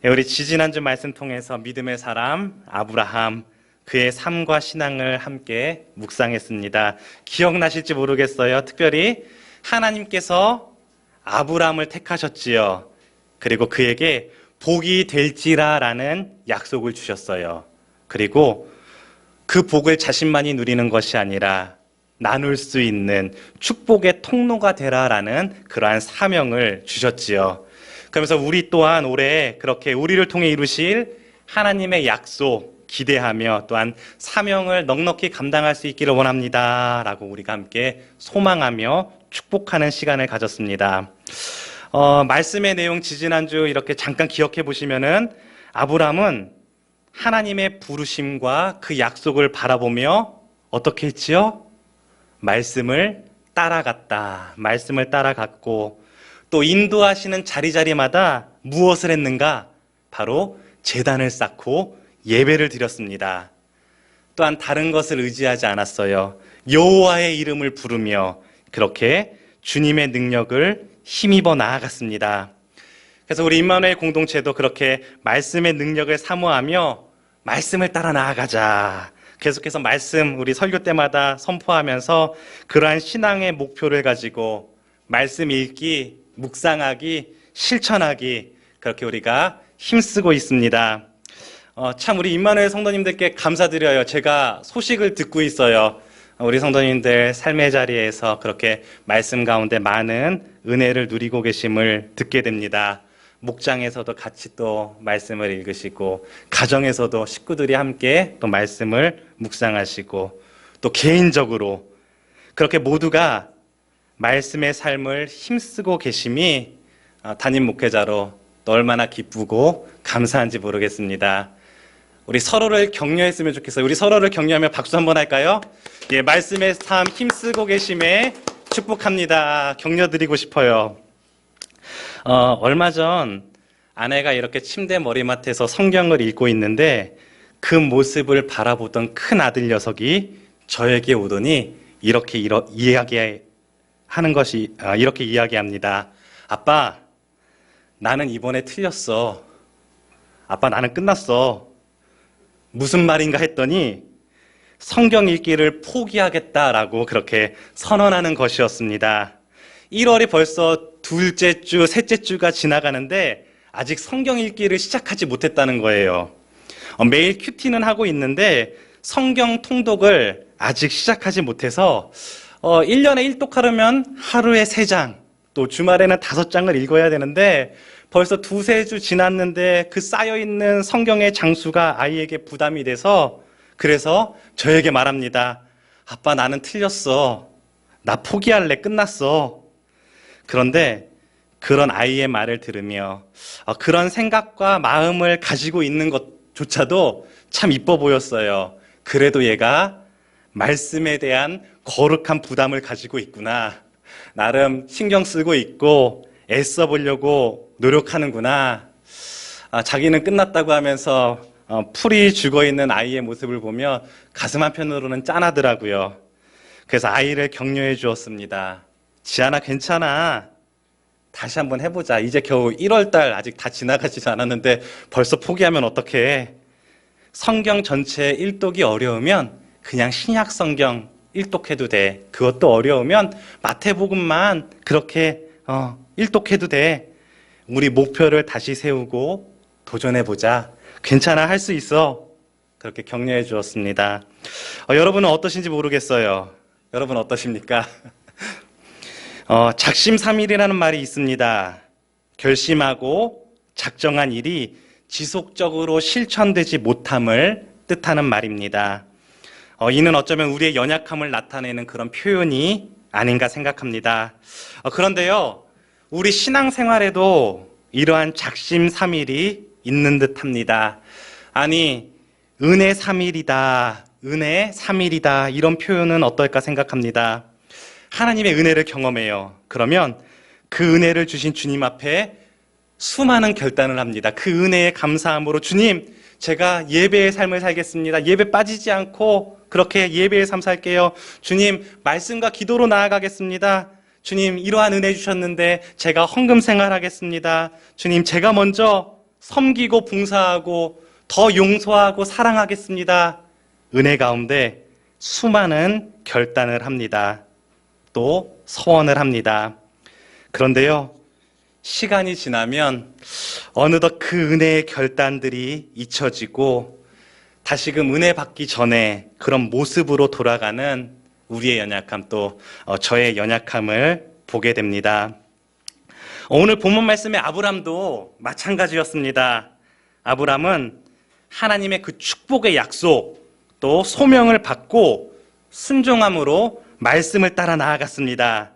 우리 지지난주 말씀 통해서 믿음의 사람 아브라함, 그의 삶과 신앙을 함께 묵상했습니다. 기억나실지 모르겠어요. 특별히 하나님께서 아브라함을 택하셨지요. 그리고 그에게 복이 될지라라는 약속을 주셨어요. 그리고 그 복을 자신만이 누리는 것이 아니라 나눌 수 있는 축복의 통로가 되라라는 그러한 사명을 주셨지요. 그러면서 우리 또한 올해 그렇게 우리를 통해 이루실 하나님의 약속 기대하며 또한 사명을 넉넉히 감당할 수 있기를 원합니다 라고 우리가 함께 소망하며 축복하는 시간을 가졌습니다. 말씀의 내용 지지난주 이렇게 잠깐 기억해 보시면은 아브라함은 하나님의 부르심과 그 약속을 바라보며 어떻게 했지요? 말씀을 따라갔다. 말씀을 따라갔고 또 인도하시는 자리자리마다 무엇을 했는가? 바로 제단을 쌓고 예배를 드렸습니다. 또한 다른 것을 의지하지 않았어요. 여호와의 이름을 부르며 그렇게 주님의 능력을 힘입어 나아갔습니다. 그래서 우리 임마누엘 공동체도 그렇게 말씀의 능력을 사모하며 말씀을 따라 나아가자. 계속해서 말씀 우리 설교 때마다 선포하면서 그러한 신앙의 목표를 가지고 말씀 읽기, 묵상하기, 실천하기 그렇게 우리가 힘쓰고 있습니다. 참 우리 임마누엘 성도님들께 감사드려요. 제가 소식을 듣고 있어요. 우리 성도님들 삶의 자리에서 그렇게 말씀 가운데 많은 은혜를 누리고 계심을 듣게 됩니다. 목장에서도 같이 또 말씀을 읽으시고 가정에서도 식구들이 함께 또 말씀을 묵상하시고 또 개인적으로 그렇게 모두가 말씀의 삶을 힘쓰고 계심이 담임 목회자로 또 얼마나 기쁘고 감사한지 모르겠습니다. 우리 서로를 격려했으면 좋겠어요. 우리 서로를 격려하며 박수 한번 할까요? 예, 말씀의 삶 힘쓰고 계심에 축복합니다. 격려드리고 싶어요. 얼마 전 아내가 이렇게 침대 머리맡에서 성경을 읽고 있는데 그 모습을 바라보던 큰 아들 녀석이 저에게 오더니 이렇게 이야기합니다. 아빠, 나는 이번에 틀렸어. 아빠, 나는 끝났어. 무슨 말인가 했더니 성경 읽기를 포기하겠다라고 그렇게 선언하는 것이었습니다. 1월이 벌써 둘째 주, 셋째 주가 지나가는데 아직 성경 읽기를 시작하지 못했다는 거예요. 매일 큐티는 하고 있는데 성경 통독을 아직 시작하지 못해서 1년에 1독하려면 하루에 3장, 또 주말에는 5장을 읽어야 되는데 벌써 2-3주 지났는데 그 쌓여있는 성경의 장수가 아이에게 부담이 돼서 그래서 저에게 말합니다. 아빠, 나는 틀렸어. 나 포기할래. 끝났어. 그런데 그런 아이의 말을 들으며 그런 생각과 마음을 가지고 있는 것조차도 참 이뻐 보였어요. 그래도 얘가 말씀에 대한 거룩한 부담을 가지고 있구나. 나름 신경 쓰고 있고 애써 보려고 노력하는구나. 자기는 끝났다고 하면서 풀이 죽어있는 아이의 모습을 보며 가슴 한편으로는 짠하더라고요. 그래서 아이를 격려해 주었습니다. 지안아, 괜찮아. 다시 한번 해보자. 이제 겨우 1월달 아직 다 지나가지도 않았는데 벌써 포기하면 어떡해. 성경 전체 1독이 어려우면 그냥 신약 성경 1독해도 돼. 그것도 어려우면 마태복음만 그렇게 1독해도 돼. 우리 목표를 다시 세우고 도전해보자. 괜찮아, 할 수 있어. 그렇게 격려해 주었습니다. 여러분은 어떠신지 모르겠어요. 여러분 어떠십니까? 작심삼일이라는 말이 있습니다. 결심하고 작정한 일이 지속적으로 실천되지 못함을 뜻하는 말입니다. 이는 어쩌면 우리의 연약함을 나타내는 그런 표현이 아닌가 생각합니다. 그런데요, 우리 신앙생활에도 이러한 작심삼일이 있는 듯합니다. 아니, 은혜 3일이다, 은혜 3일이다 이런 표현은 어떨까 생각합니다. 하나님의 은혜를 경험해요. 그러면 그 은혜를 주신 주님 앞에 수많은 결단을 합니다. 그 은혜에 감사함으로 주님, 제가 예배의 삶을 살겠습니다. 예배 빠지지 않고 그렇게 예배의 삶 살게요. 주님, 말씀과 기도로 나아가겠습니다. 주님, 이러한 은혜 주셨는데 제가 헌금 생활하겠습니다. 주님, 제가 먼저 섬기고 봉사하고 더 용서하고 사랑하겠습니다. 은혜 가운데 수많은 결단을 합니다. 또 서원을 합니다. 그런데요, 시간이 지나면 어느덧 그 은혜의 결단들이 잊혀지고 다시금 은혜 받기 전에 그런 모습으로 돌아가는 우리의 연약함, 또 저의 연약함을 보게 됩니다. 오늘 본문 말씀의 아브람도 마찬가지였습니다. 아브람은 하나님의 그 축복의 약속, 또 소명을 받고 순종함으로 말씀을 따라 나아갔습니다.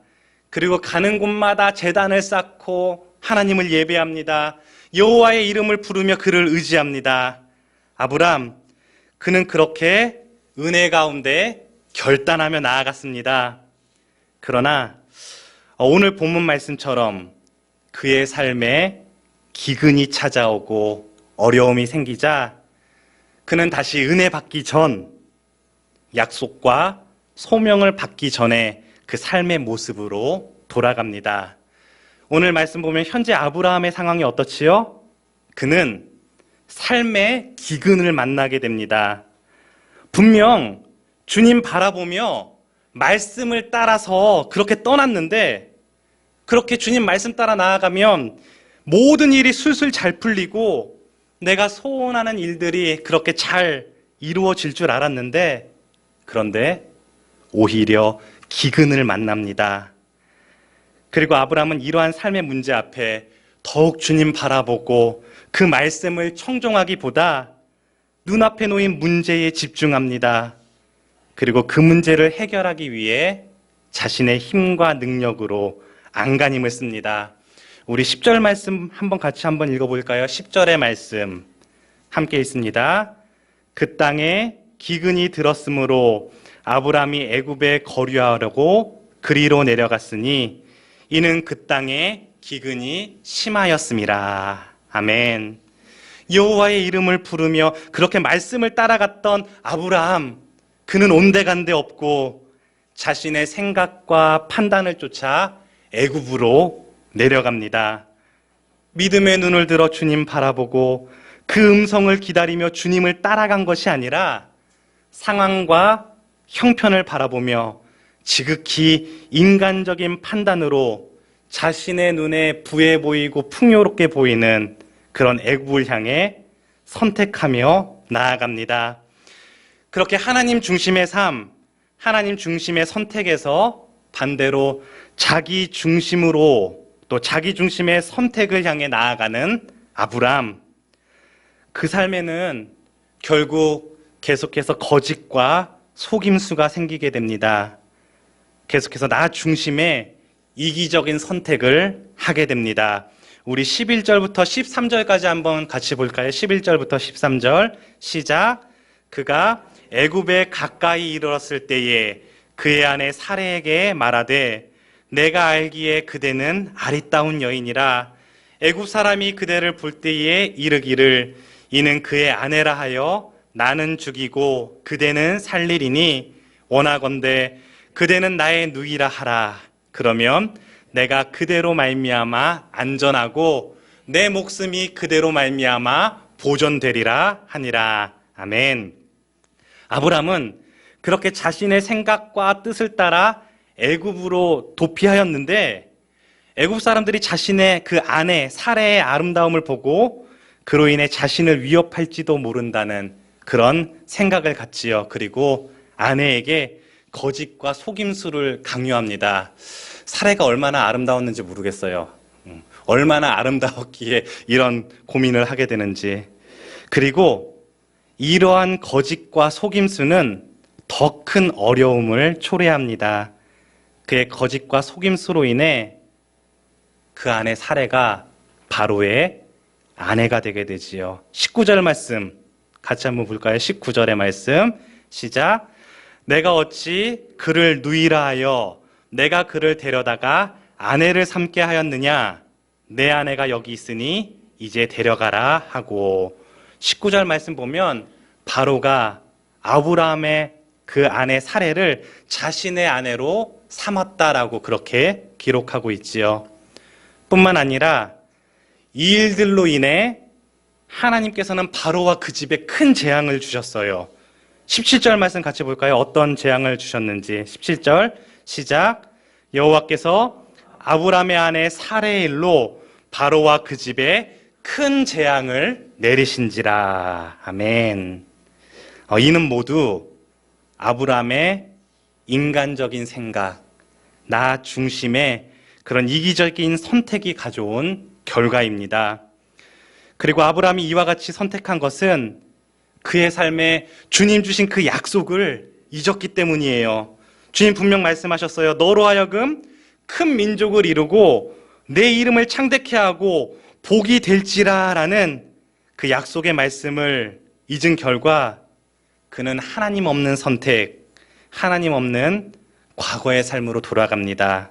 그리고 가는 곳마다 제단을 쌓고 하나님을 예배합니다. 여호와의 이름을 부르며 그를 의지합니다. 아브람, 그는 그렇게 은혜 가운데 결단하며 나아갔습니다. 그러나 오늘 본문 말씀처럼 그의 삶에 기근이 찾아오고 어려움이 생기자 그는 다시 은혜 받기 전, 약속과 소명을 받기 전에 그 삶의 모습으로 돌아갑니다. 오늘 말씀 보면 현재 아브라함의 상황이 어떻지요? 그는 삶의 기근을 만나게 됩니다. 분명 주님 바라보며 말씀을 따라서 그렇게 떠났는데, 그렇게 주님 말씀 따라 나아가면 모든 일이 술술 잘 풀리고 내가 소원하는 일들이 그렇게 잘 이루어질 줄 알았는데, 그런데 오히려 기근을 만납니다. 그리고 아브라함은 이러한 삶의 문제 앞에 더욱 주님 바라보고 그 말씀을 청종하기보다 눈앞에 놓인 문제에 집중합니다. 그리고 그 문제를 해결하기 위해 자신의 힘과 능력으로 안간힘을 씁니다. 우리 10절 말씀 같이 한번 읽어볼까요? 10절의 말씀 함께 있습니다. 그 땅에 기근이 들었으므로 아브람이 애굽에 거류하려고 그리로 내려갔으니 이는 그 땅에 기근이 심하였음이라. 아멘. 여호와의 이름을 부르며 그렇게 말씀을 따라갔던 아브라함, 그는 온데간데 없고 자신의 생각과 판단을 쫓아 애굽으로 내려갑니다. 믿음의 눈을 들어 주님 바라보고 그 음성을 기다리며 주님을 따라간 것이 아니라 상황과 형편을 바라보며 지극히 인간적인 판단으로 자신의 눈에 부해 보이고 풍요롭게 보이는 그런 애굽을 향해 선택하며 나아갑니다. 그렇게 하나님 중심의 삶, 하나님 중심의 선택에서 반대로 자기 중심으로, 또 자기 중심의 선택을 향해 나아가는 아브람, 그 삶에는 결국 계속해서 거짓과 속임수가 생기게 됩니다. 계속해서 나 중심의 이기적인 선택을 하게 됩니다. 우리 11절부터 13절까지 한번 같이 볼까요? 11절부터 13절 시작. 그가 애굽에 가까이 이르렀을 때에 그의 아내 사레에게 말하되 내가 알기에 그대는 아리따운 여인이라 애굽 사람이 그대를 볼 때에 이르기를 이는 그의 아내라 하여 나는 죽이고 그대는 살리리니 원하건대 그대는 나의 누이라 하라. 그러면 내가 그대로 말미암아 안전하고 내 목숨이 그대로 말미암아 보존되리라 하니라. 아멘. 아브람은 그렇게 자신의 생각과 뜻을 따라 애굽으로 도피하였는데 애굽 사람들이 자신의 그 아내 사레의 아름다움을 보고 그로 인해 자신을 위협할지도 모른다는 그런 생각을 갖지요. 그리고 아내에게 거짓과 속임수를 강요합니다. 사레가 얼마나 아름다웠는지 모르겠어요. 얼마나 아름다웠기에 이런 고민을 하게 되는지. 그리고 이러한 거짓과 속임수는 더 큰 어려움을 초래합니다. 그의 거짓과 속임수로 인해 그 아내 사레가 바로의 아내가 되게 되지요. 19절 말씀 같이 한번 볼까요? 19절의 말씀 시작. 내가 어찌 그를 누이라 하여 내가 그를 데려다가 아내를 삼게 하였느냐? 내 아내가 여기 있으니 이제 데려가라 하고. 19절 말씀 보면 바로가 아브라함의 그 아내 사레를 자신의 아내로 삼았다라고 그렇게 기록하고 있지요. 뿐만 아니라 이 일들로 인해 하나님께서는 바로와 그 집에 큰 재앙을 주셨어요. 17절 말씀 같이 볼까요? 어떤 재앙을 주셨는지. 17절 시작. 여호와께서 아브라함의 아내 사레의 일로 바로와 그 집에 큰 재앙을 내리신지라. 아멘. 이는 모두 아브라함의 인간적인 생각, 나 중심의 그런 이기적인 선택이 가져온 결과입니다. 그리고 아브라함이 이와 같이 선택한 것은 그의 삶에 주님 주신 그 약속을 잊었기 때문이에요. 주님 분명 말씀하셨어요. 너로 하여금 큰 민족을 이루고 내 이름을 창대케 하고 복이 될지라 라는 그 약속의 말씀을 잊은 결과 그는 하나님 없는 선택, 하나님 없는 과거의 삶으로 돌아갑니다.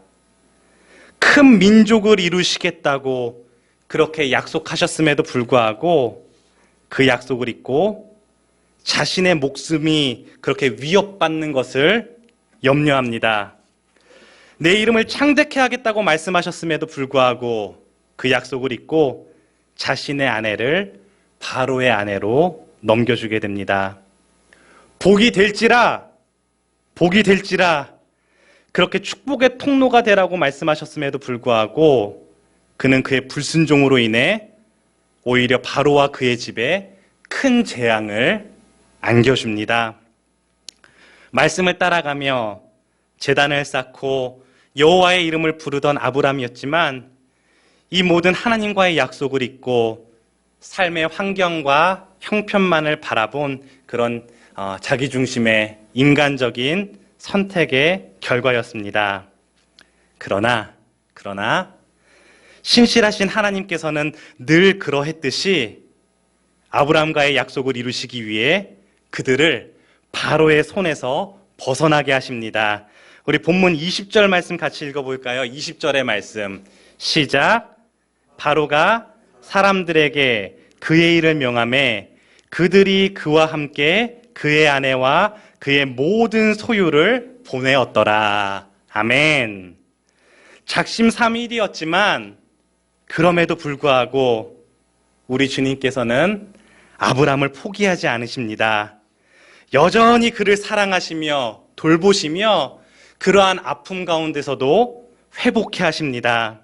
큰 민족을 이루시겠다고 그렇게 약속하셨음에도 불구하고 그 약속을 잊고 자신의 목숨이 그렇게 위협받는 것을 염려합니다. 내 이름을 창대케 하겠다고 말씀하셨음에도 불구하고 그 약속을 잊고 자신의 아내를 바로의 아내로 넘겨주게 됩니다. 복이 될지라 그렇게 축복의 통로가 되라고 말씀하셨음에도 불구하고 그는 그의 불순종으로 인해 오히려 바로와 그의 집에 큰 재앙을 안겨줍니다. 말씀을 따라가며 제단을 쌓고 여호와의 이름을 부르던 아브람이었지만 이 모든 하나님과의 약속을 잊고 삶의 환경과 형편만을 바라본 그런 자기중심의 인간적인 선택의 결과였습니다. 그러나 신실하신 하나님께서는 늘 그러했듯이 아브라함과의 약속을 이루시기 위해 그들을 바로의 손에서 벗어나게 하십니다. 우리 본문 20절 말씀 같이 읽어볼까요? 20절의 말씀 시작. 바로가 사람들에게 그의 일을 명하매 그들이 그와 함께 그의 아내와 그의 모든 소유를 보내었더라. 아멘. 작심삼일이었지만 그럼에도 불구하고 우리 주님께서는 아브라함을 포기하지 않으십니다. 여전히 그를 사랑하시며 돌보시며 그러한 아픔 가운데서도 회복해 하십니다.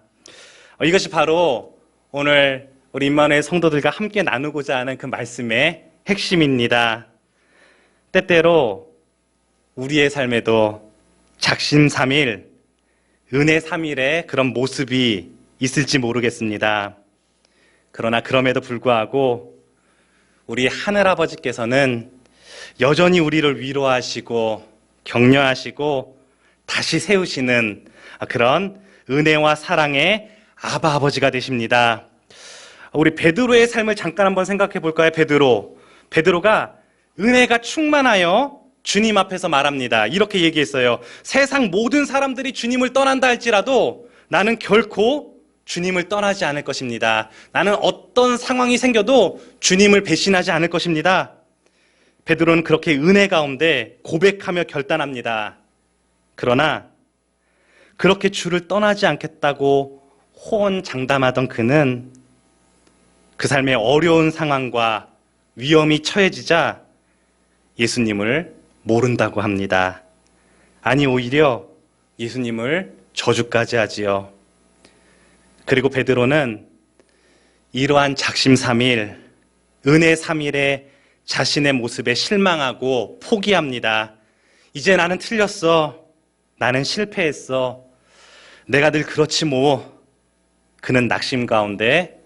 이것이 바로 오늘 우리 임마누엘 성도들과 함께 나누고자 하는 그 말씀의 핵심입니다. 때때로 우리의 삶에도 작심삼일, 은혜 삼일의 그런 모습이 있을지 모르겠습니다. 그러나 그럼에도 불구하고 우리 하늘아버지께서는 여전히 우리를 위로하시고 격려하시고 다시 세우시는 그런 은혜와 사랑의 아바 아버지가 되십니다. 우리 베드로의 삶을 잠깐 한번 생각해 볼까요? 베드로가 은혜가 충만하여 주님 앞에서 말합니다. 이렇게 얘기했어요. 세상 모든 사람들이 주님을 떠난다 할지라도 나는 결코 주님을 떠나지 않을 것입니다. 나는 어떤 상황이 생겨도 주님을 배신하지 않을 것입니다. 베드로는 그렇게 은혜 가운데 고백하며 결단합니다. 그러나 그렇게 주를 떠나지 않겠다고 호언장담하던 그는 그 삶의 어려운 상황과 위험이 처해지자 예수님을 모른다고 합니다. 아니 오히려 예수님을 저주까지 하지요. 그리고 베드로는 이러한 작심삼일, 은혜 삼일에 자신의 모습에 실망하고 포기합니다. 이제 나는 틀렸어. 나는 실패했어. 내가 늘 그렇지 뭐. 그는 낙심 가운데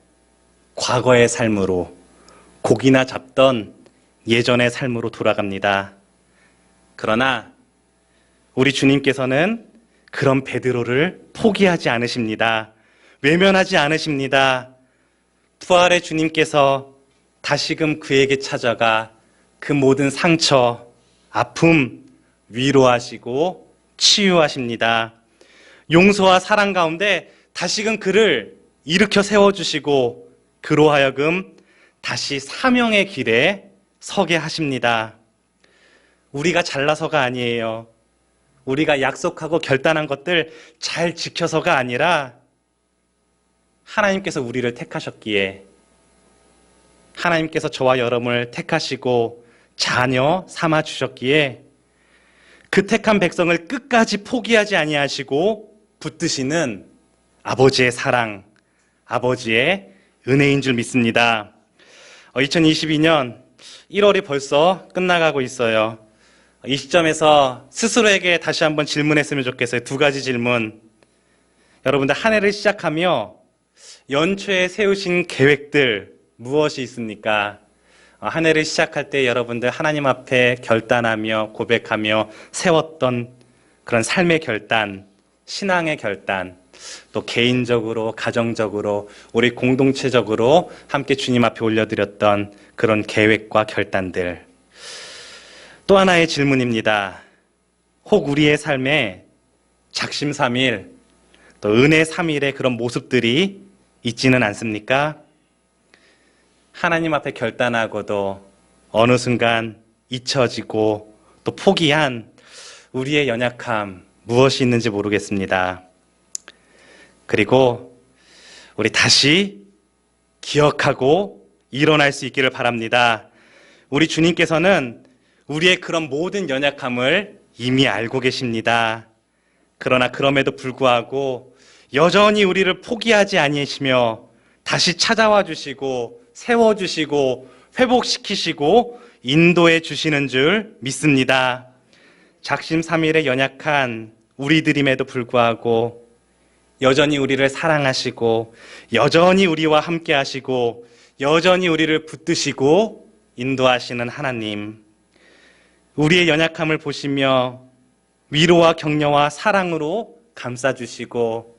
과거의 삶으로, 고기나 잡던 예전의 삶으로 돌아갑니다. 그러나 우리 주님께서는 그런 베드로를 포기하지 않으십니다. 외면하지 않으십니다. 부활의 주님께서 다시금 그에게 찾아가 그 모든 상처, 아픔 위로하시고 치유하십니다. 용서와 사랑 가운데 다시금 그를 일으켜 세워주시고 그로 하여금 다시 사명의 길에 서게 하십니다. 우리가 잘나서가 아니에요. 우리가 약속하고 결단한 것들 잘 지켜서가 아니라 하나님께서 우리를 택하셨기에 하나님께서 저와 여러분을 택하시고 자녀 삼아 주셨기에 그 택한 백성을 끝까지 포기하지 아니하시고 붙드시는 아버지의 사랑, 아버지의 은혜인 줄 믿습니다. 2022년 1월이 벌써 끝나가고 있어요. 이 시점에서 스스로에게 다시 한번 질문했으면 좋겠어요. 두 가지 질문. 여러분들 한 해를 시작하며 연초에 세우신 계획들 무엇이 있습니까? 한 해를 시작할 때 여러분들 하나님 앞에 결단하며 고백하며 세웠던 그런 삶의 결단, 신앙의 결단, 또 개인적으로, 가정적으로, 우리 공동체적으로 함께 주님 앞에 올려드렸던 그런 계획과 결단들. 또 하나의 질문입니다. 혹 우리의 삶에 작심삼일, 또 은혜 삼일의 그런 모습들이 있지는 않습니까? 하나님 앞에 결단하고도 어느 순간 잊혀지고 또 포기한 우리의 연약함 무엇이 있는지 모르겠습니다. 그리고 우리 다시 기억하고 일어날 수 있기를 바랍니다. 우리 주님께서는 우리의 그런 모든 연약함을 이미 알고 계십니다. 그러나 그럼에도 불구하고 여전히 우리를 포기하지 아니하시며 다시 찾아와 주시고 세워주시고 회복시키시고 인도해 주시는 줄 믿습니다. 작심삼일에 연약한 우리들임에도 불구하고 여전히 우리를 사랑하시고 여전히 우리와 함께 하시고 여전히 우리를 붙드시고 인도하시는 하나님, 우리의 연약함을 보시며 위로와 격려와 사랑으로 감싸주시고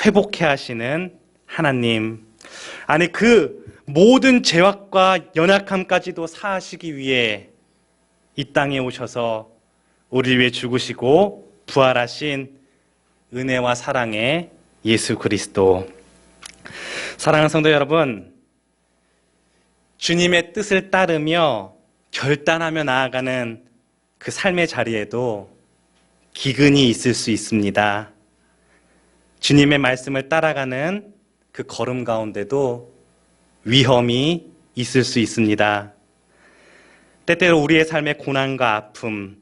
회복해 하시는 하나님, 아니 그 모든 죄악과 연약함까지도 사하시기 위해 이 땅에 오셔서 우리 위해 죽으시고 부활하신 은혜와 사랑의 예수 그리스도. 사랑하는 성도 여러분, 주님의 뜻을 따르며 결단하며 나아가는 그 삶의 자리에도 기근이 있을 수 있습니다. 주님의 말씀을 따라가는 그 걸음 가운데도 위험이 있을 수 있습니다. 때때로 우리의 삶의 고난과 아픔,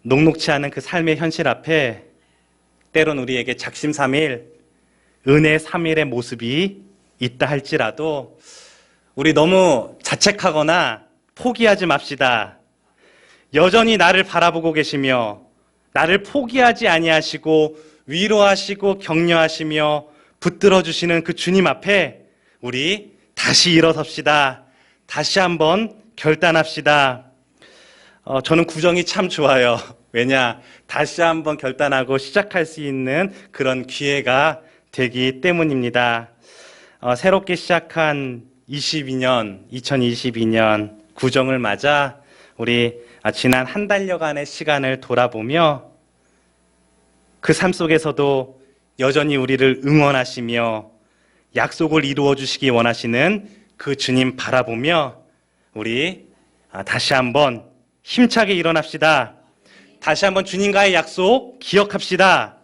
녹록치 않은 그 삶의 현실 앞에 때론 우리에게 작심삼일, 은혜 삼일의 모습이 있다 할지라도 우리 너무 자책하거나 포기하지 맙시다. 여전히 나를 바라보고 계시며 나를 포기하지 아니하시고 위로하시고 격려하시며 붙들어 주시는 그 주님 앞에 우리 다시 일어섭시다. 다시 한번 결단합시다. 저는 구정이 참 좋아요. 왜냐? 다시 한번 결단하고 시작할 수 있는 그런 기회가 되기 때문입니다. 새롭게 시작한 2022년 구정을 맞아 우리 지난 한 달여간의 시간을 돌아보며 그 삶 속에서도 여전히 우리를 응원하시며 약속을 이루어 주시기 원하시는 그 주님 바라보며 우리 다시 한번 힘차게 일어납시다. 다시 한번 주님과의 약속 기억합시다.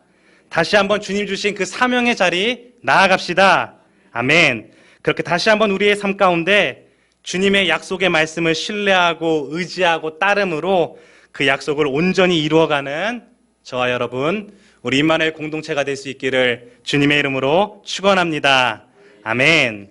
다시 한번 주님 주신 그 사명의 자리 나아갑시다. 아멘. 그렇게 다시 한번 우리의 삶 가운데 주님의 약속의 말씀을 신뢰하고 의지하고 따름으로 그 약속을 온전히 이루어가는 저와 여러분, 우리 임마누엘 공동체가 될 수 있기를 주님의 이름으로 축원합니다. 아멘.